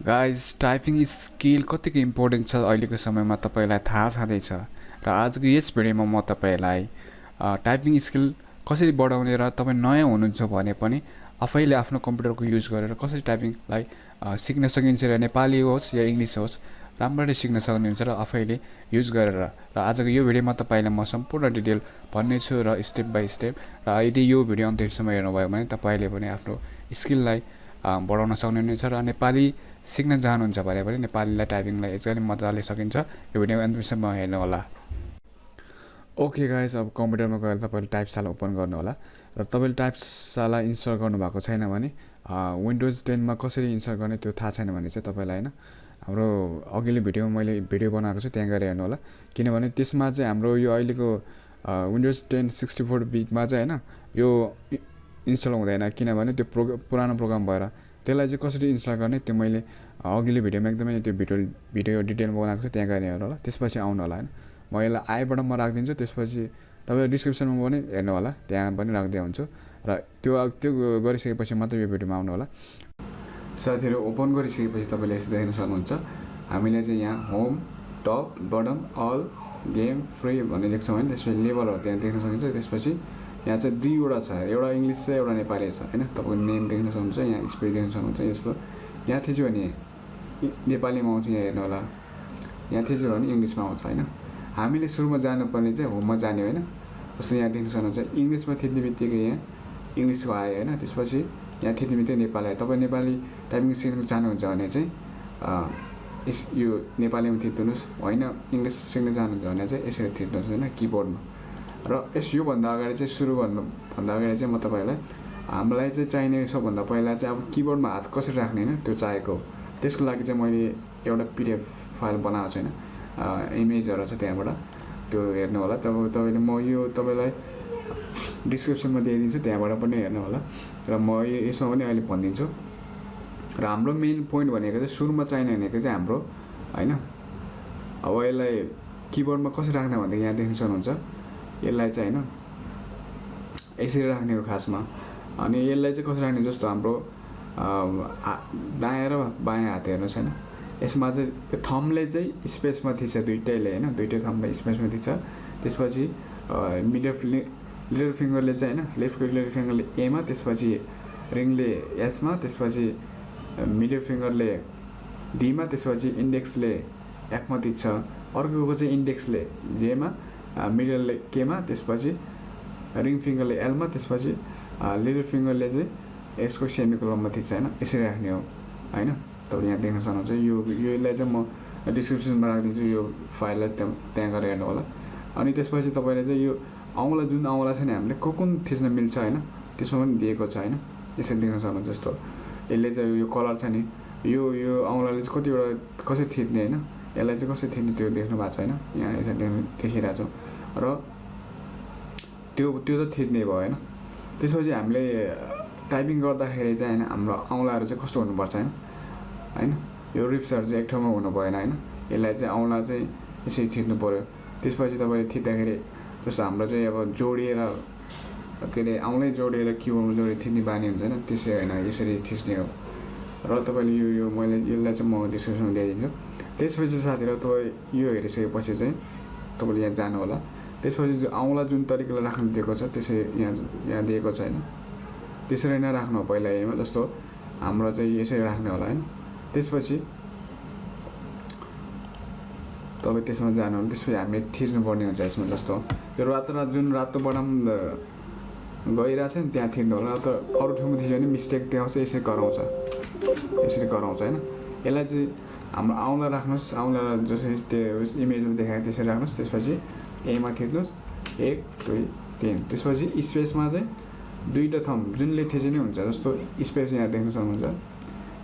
Guys typing skill कतिको important छ अहिलेको समयमा तपाईँलाई थाहा छँदैछ र आजको यस भिडियोमा म तपाईँलाई टाइपिङ स्किल कसरी बढाउने र तपाईँ नयाँ हुनुहुन्छ भने पनि आफैले आफ्नो कम्प्युटरको युज गरेर कसरी टाइपिङलाई सिक्न सकिन्छ र नेपाली होस् या इङ्ग्लिस होस् राम्ररी सिक्न सक्नुहुन्छ र आफैले युज गरेर र आजको यो भिडियोमा तपाईँलाई म सम्पूर्ण डिटेल भन्नेछु र स्टेप बाई स्टेप र यदि यो भिडियो अन्त्यसम्म हेर्नुभयो भने तपाईँले पनि आफ्नो स्किललाई बढाउन सक्नुहुनेछ र नेपाली सिक्न चाहनुहुन्छ भने पनि नेपालीलाई टाइपिङलाई एक्चुअली मजाले सकिन्छ यो भिडियो अन्तिमसम्म हेर्नु होला। ओके गाइस, अब कम्प्युटरमा गएर तपाईँले टाइपशाला ओपन गर्नु होला र तपाईँले टाइपशाला इन्स्टल गर्नुभएको छैन भने विन्डोज 10मा कसरी इन्स्टल गर्ने त्यो थाहा छैन भने चाहिँ तपाईँलाई होइन हाम्रो अघिल्लो भिडियोमा मैले भिडियो बनाएको छु त्यहाँ गएर हेर्नु होला, किनभने त्यसमा चाहिँ हाम्रो यो अहिलेको विन्डोज 10 64 बिटमा चाहिँ होइन यो इन्स्टल हुँदैन, किनभने त्यो पुरानो प्रोग्राम भएर त्यसलाई चाहिँ कसरी इन्स्टल गर्ने त्यो मैले अघिल्लो भिडियोमा एकदमै त्यो भिडियो डिटेलमा बनाएको छु त्यहाँ गएर हेर्नु होला, त्यसपछि आउनु होला होइन। म यसलाई आईबाट म राखिदिन्छु, त्यसपछि तपाईँ डिस्क्रिप्सनमा पनि हेर्नु होला, त्यहाँ पनि राख्दै हुन्छु र त्यो गरिसकेपछि मात्र यो भिडियोमा आउनु होला। साथीहरू ओपन गरिसकेपछि तपाईँले यसो देख्न सक्नुहुन्छ, हामीले चाहिँ यहाँ home top bottom all game free भन्ने देख्छौँ होइन। त्यसपछि लेभलहरू त्यहाँ देख्न सकिन्छ। त्यसपछि यहाँ चाहिँ दुईवटा छ, एउटा इङ्ग्लिस छ एउटा नेपाली छ होइन। तपाईँको नेम देख्न सक्नुहुन्छ, यहाँ स्पेलिङ देख्न सक्नुहुन्छ। यस्तो यहाँ थिच्यो भने नेपालीमा आउँछ, यहाँ हेर्नु होला, यहाँ थिच्यो भने इङ्ग्लिसमा आउँछ होइन। हामीले सुरुमा जानुपर्ने चाहिँ होममा जाने होइन। जस्तो यहाँ देख्न सक्नुहुन्छ इङ्ग्लिसमा थिच्ने बित्तिकै यहाँ इङ्ग्लिसको आयो होइन। त्यसपछि यहाँ थिच्ने बित्तिकै नेपाली आयो। तपाईँ नेपाली टाइपिङ सिक्न चाहनुहुन्छ भने चाहिँ यो नेपालीमा थिच्नुहोस्, होइन इङ्ग्लिस सिक्न चाहनुहुन्छ भने चाहिँ यसरी थिच्नुहोस् होइन किबोर्डमा। र योभन्दा अगाडि चाहिँ सुरु गर्नुभन्दा अगाडि चाहिँ म तपाईँलाई हामीलाई चाहिँ चाहिने सबभन्दा पहिला चाहिँ अब किबोर्डमा हात कसरी राख्ने होइन त्यो चाहिएको हो। त्यसको लागि चाहिँ मैले एउटा पिडिएफ फाइल बनाएको छु होइन, इमेजहरू छ त्यहाँबाट त्यो हेर्नु होला। तपाईँले म यो तपाईँलाई डिस्क्रिप्सनमा दिइदिन्छु, त्यहाँबाट पनि हेर्नु होला र म यसमा पनि अहिले भनिदिन्छु। र हाम्रो मेन पोइन्ट भनेको चाहिँ सुरुमा चाहिने भनेको चाहिँ हाम्रो होइन। अब यसलाई किबोर्डमा कसरी राख्ने भन्दा यहाँ देख्न सक्नुहुन्छ, यसलाई चाहिँ होइन यसरी राख्ने हो खासमा। अनि यसलाई चाहिँ कसरी राख्ने, जस्तो हाम्रो दायाँ र बायाँ हात हेर्नुहोस् होइन। यसमा चाहिँ यो थम्बले चाहिँ स्पेसमा थिच्छ, दुइटैले होइन, दुइटै थम्बले स्पेसमा थिच्छ। त्यसपछि लिटल फिङ्गरले चाहिँ होइन, लेफ्ट लिटल फिङ्गरले एमा, त्यसपछि रिङले एसमा, त्यसपछि मिडल फिङ्गरले डीमा, त्यसपछि इन्डेक्सले एफमा थिच्छ। अर्कोको चाहिँ इन्डेक्सले जेमा, मिडलले केमा, त्यसपछि रिङ फिङ्गरले एलमा, त्यसपछि लिटल फिङ्गरले चाहिँ यसको सेमिकोलनमा थिच्छ होइन। यसरी राख्ने हो होइन। तपाईँ यहाँ देख्न सक्नुहुन्छ। यसलाई चाहिँ म डिस्क्रिप्सनमा राखिदिन्छु, यो फाइललाई त्यहाँ गएर हेर्नु होला। अनि त्यसपछि तपाईँले चाहिँ यो औँला जुन औँला छ नि हामीले कुन थिच्न मिल्छ होइन, त्यसमा पनि दिएको छ होइन। यसरी देख्न सक्नुहुन्छ। जस्तो यसले चाहिँ यो कलर छ नि, यो औँलाले चाहिँ कतिवटा कसरी थिच्ने होइन, यसलाई चाहिँ कसरी थिच्ने त्यो देख्नु भएको छ होइन। यहाँ यसरी देखिरहेको छ र त्यो त थिच्ने भयो होइन। त्यसपछि हामीले टाइपिङ गर्दाखेरि चाहिँ होइन हाम्रो औँलाहरू चाहिँ कस्तो हुनुपर्छ होइन। यो रिप्सहरू चाहिँ एक ठाउँमा हुनु भएन होइन। यसलाई चाहिँ औँला चाहिँ यसरी थिच्नु पऱ्यो। त्यसपछि तपाईँले थिच्दाखेरि जस्तो हाम्रो चाहिँ अब जोडिएर के अरे औँलै जोडिएर किबोर्डमा जोडेर थिच्ने बानी हुन्छ होइन, त्यसै होइन, यसरी थिच्ने हो। र तपाईँले यो मैले यसलाई चाहिँ म डिस्क्रिप्सनमा दिइदिन्छु। त्यसपछि साथीहरू तपाईँ यो हेरिसकेपछि चाहिँ तपाईँले यहाँ जानु होला। त्यसपछि औँला जुन तरिकाले राख्नु दिएको छ त्यसै यहाँ दिएको छ होइन, त्यसरी नै राख्नु हो पहिला यहीँमा। जस्तो हाम्रो चाहिँ यसरी राख्ने होला होइन। त्यसपछि तपाईँ त्यसमा जानु होला। त्यसपछि हामीले थिच्नुपर्ने हुन्छ यसमा। जस्तो यो जुन रातो बटन गइरहेको छ नि त्यहाँ थिच्नु होला। तर अरू ठाउँमा थिच्यो भने मिस्टेक देखाउँछ, यसरी कराउँछ होइन। यसलाई चाहिँ हाम्रो औँला राख्नुहोस्, औँला जसरी त्यो इमेजमा देखाएको त्यसरी राख्नुहोस्। त्यसपछि एमा थिच्नुहोस्, 1 2 3। त्यसपछि स्पेसमा चाहिँ दुईवटा थम्ब जुनले थिच्ने हुन्छ। जस्तो स्पेस यहाँ देख्न सक्नुहुन्छ,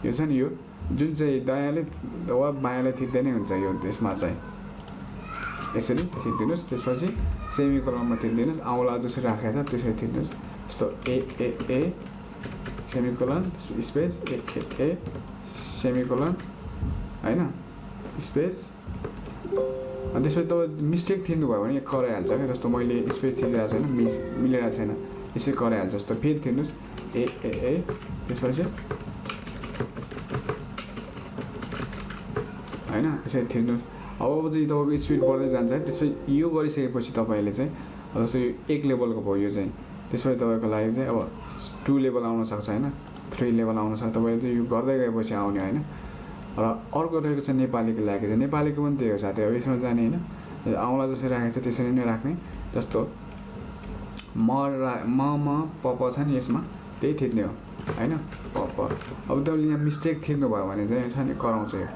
यो छ नि, यो जुन चाहिँ दायाँले वा बायाँले थिच्दै नै हुन्छ यो। त्यसमा चाहिँ यसरी थिचिदिनुहोस्। त्यसपछि सेमिकोलनमा थिचिदिनुहोस्, औँला जसरी राखेको छ त्यसरी थिच्नुहोस्। जस्तो ए सेमिकोलन स्पेस ए सेमिकोलन होइन, स्पेस। अनि त्यसपछि तपाईँ मिस्टेक थिच्नु भयो भने कराइहाल्छ क्या। जस्तो मैले स्पेस थिचिरहेको छैन, मिलेर छैन, यसरी कराइहाल्छ। जस्तो फेरि थिच्नुहोस् ए त्यसपछि होइन, यसरी थिच्नुहोस्। अब चाहिँ तपाईँको स्पिड बढ्दै जान्छ है। त्यसपछि यो गरिसकेपछि तपाईँले चाहिँ जस्तो यो 1 लेभलको भयो यो चाहिँ, त्यसपछि तपाईँको लागि चाहिँ अब 2 लेभल आउन सक्छ होइन, 3 लेभल आउन सक्छ। तपाईँले चाहिँ यो गर्दै गएपछि आउने होइन। र अर्को रहेको छ नेपालीको लागि चाहिँ, नेपालीको पनि त्यही हो साथै। अब यसमा जाने होइन, औँला जसरी राखेको छ त्यसरी नै राख्ने। जस्तो म प छ नि, यसमा त्यही थिच्ने हो होइन, प। अब तपाईँले यहाँ मिस्टेक थिच्नु भयो भने चाहिँ छ नि कराउँछ यो,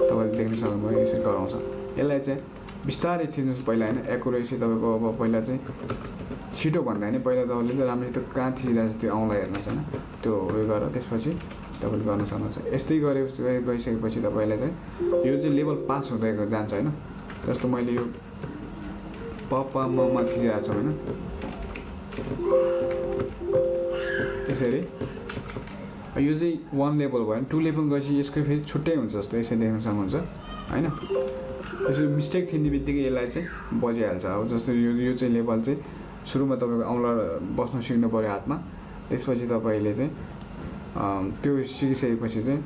तपाईँले देख्न सक्नुभयो यसरी कराउँछ। यसलाई चाहिँ बिस्तारै थिच्नुहोस् पहिला होइन, एकुरेसी तपाईँको। अब पहिला चाहिँ छिटो भन्दा नि पहिला तपाईँले चाहिँ राम्ररी त्यो कहाँ थिचिरहेको छ त्यो औँला हेर्नुहोस् होइन, त्यो उयो गरेर त्यसपछि तपाईँले गर्न सक्नुहुन्छ। यस्तै गइसकेपछि तपाईँलाई चाहिँ यो चाहिँ लेभल पास हुँदै जान्छ होइन। जस्तो मैले यो प म थिचिरहेको छु होइन, यसरी। यो चाहिँ 1 लेभल भयो भने 2 लेभल गएपछि यसको फेरि छुट्टै हुन्छ जस्तो यसरी देख्न सक्नुहुन्छ होइन। यसरी मिस्टेक थिच्ने बित्तिकै यसलाई चाहिँ बजिहाल्छ। अब जस्तो यो चाहिँ लेभल चाहिँ सुरुमा तपाईँको औँला बस्नु सिक्नु पऱ्यो हातमा, त्यसपछि तपाईँले चाहिँ त्यो सिकिसकेपछि चाहिँ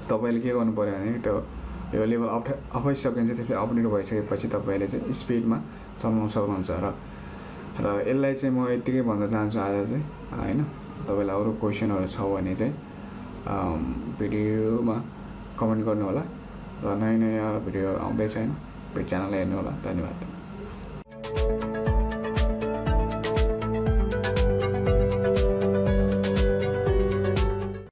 तपाईँले के गर्नु पऱ्यो भने त्यो यो लेभल अफाइसकिन्छ। त्यसपछि अप्नेरो भइसकेपछि तपाईँले चाहिँ स्पिडमा चलाउन सक्नुहुन्छ। र यसलाई चाहिँ म यत्तिकै भन्न चाहन्छु आज चाहिँ होइन। तपाईँलाई अरू क्वेसनहरू छ भने चाहिँ भिडियोमा कमेन्ट गर्नु होला। र नयाँ भिडियो आउँदैछ होइन, च्यानललाई हेर्नु होला। धन्यवाद।